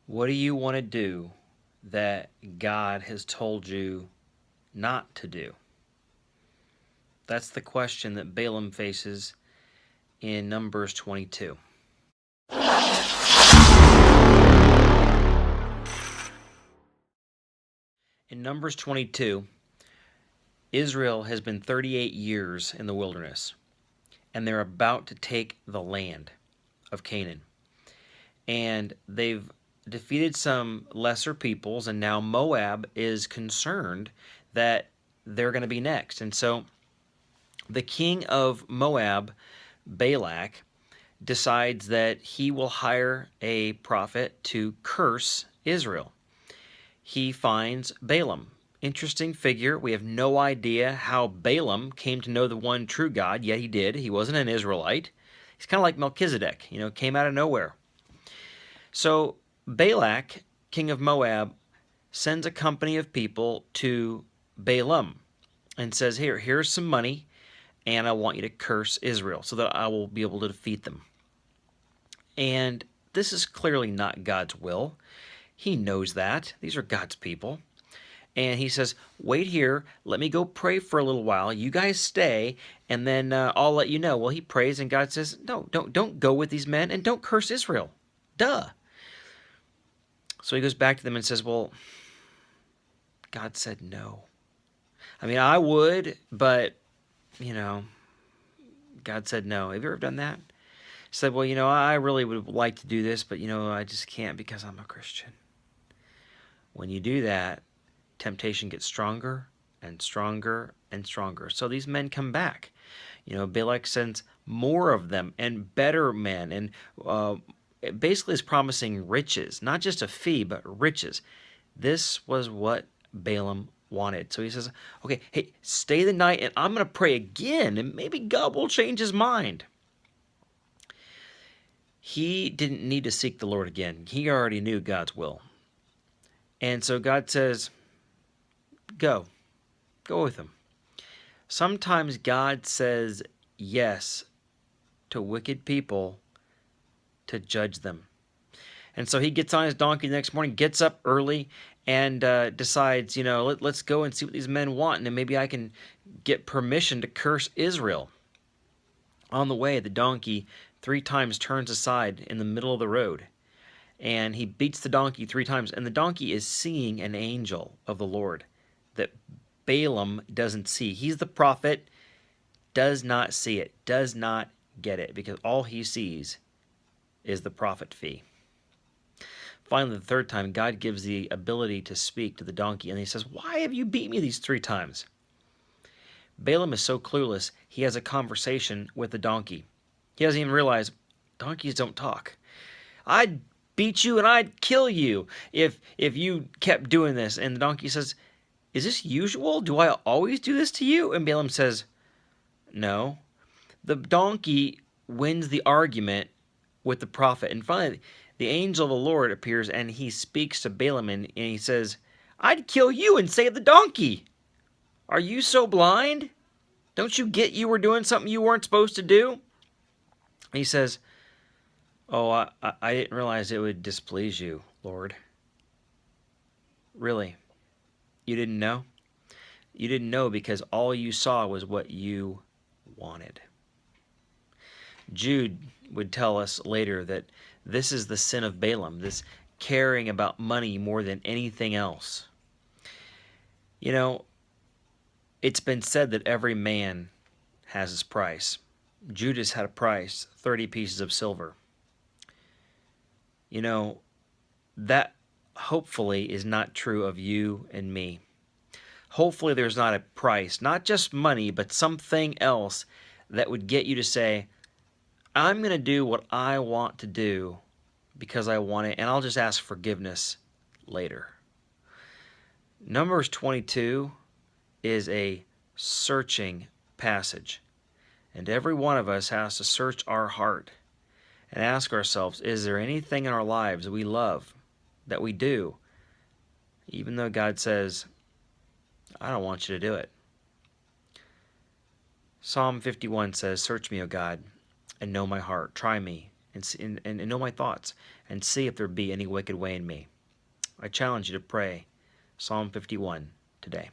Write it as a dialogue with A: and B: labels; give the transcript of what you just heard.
A: What do you want to do that God has told you not to do? That's the question that Balaam faces in Numbers 22. In Numbers 22, Israel has been 38 years in the wilderness, and they're about to take the land of Canaan. And they've defeated some lesser peoples, and now Moab is concerned that they're going to be next. And so the king of Moab, Balak, decides that he will hire a prophet to curse Israel. He finds Balaam. Interesting figure. We have no idea how Balaam came to know the one true God, yet he did. He wasn't an Israelite. He's kind of like Melchizedek, came out of nowhere. So Balak, king of Moab, sends a company of people to Balaam and says, here's some money, and I want you to curse Israel so that I will be able to defeat them. And this is clearly not God's will. He knows that. These are God's people. And he says, wait here, let me go pray for a little while. You guys stay, and then I'll let you know. Well, he prays, and God says, no, don't go with these men, and don't curse Israel. Duh. So he goes back to them and says, well, God said no. I mean, I would, but, God said no. Have you ever done that? Said, well, I really would like to do this, but, I just can't because I'm a Christian. When you do that, temptation gets stronger and stronger and stronger. So these men come back. Balak sends more of them and better men, and it basically is promising riches, not just a fee, but riches. This was what Balaam wanted. So he says, okay, hey, stay the night, and I'm going to pray again, and maybe God will change his mind. He didn't need to seek the Lord again. He already knew God's will. And so God says, go with him. Sometimes God says yes to wicked people to judge them. And so he gets on his donkey the next morning, gets up early, and decides, let's go and see what these men want, and then maybe I can get permission to curse Israel. On the way, the donkey 3 times turns aside in the middle of the road, and he beats the donkey 3 times, and the donkey is seeing an angel of the Lord that Balaam doesn't see. He's the prophet, does not see it, does not get it, because all he sees is the prophet fee. Finally, the 3rd time, God gives the ability to speak to the donkey, and he says, why have you beat me these 3 times? Balaam is so clueless, he has a conversation with the donkey. He doesn't even realize donkeys don't talk. I'd beat you and I'd kill you if you kept doing this. And the donkey says, is this usual? Do I always do this to you? And Balaam says, no. The donkey wins the argument with the prophet. And finally, the angel of the Lord appears, and he speaks to Balaam, and he says, I'd kill you and save the donkey. Are you so blind? Don't you get you were doing something you weren't supposed to do? He says, oh, I didn't realize it would displease you, Lord. Really? You didn't know? You didn't know because all you saw was what you wanted. Jude would tell us later that this is the sin of Balaam, this caring about money more than anything else. It's been said that every man has his price. Judas had a price, 30 pieces of silver. That hopefully is not true of you and me. Hopefully there's not a price, not just money, but something else that would get you to say, I'm going to do what I want to do because I want it, and I'll just ask forgiveness later. Numbers 22 is a searching passage, and every one of us has to search our heart and ask ourselves, is there anything in our lives we love, that we do, even though God says, I don't want you to do it? Psalm 51 says, search me, O God, and know my heart. Try me and know my thoughts, and see if there be any wicked way in me. I challenge you to pray Psalm 51 today.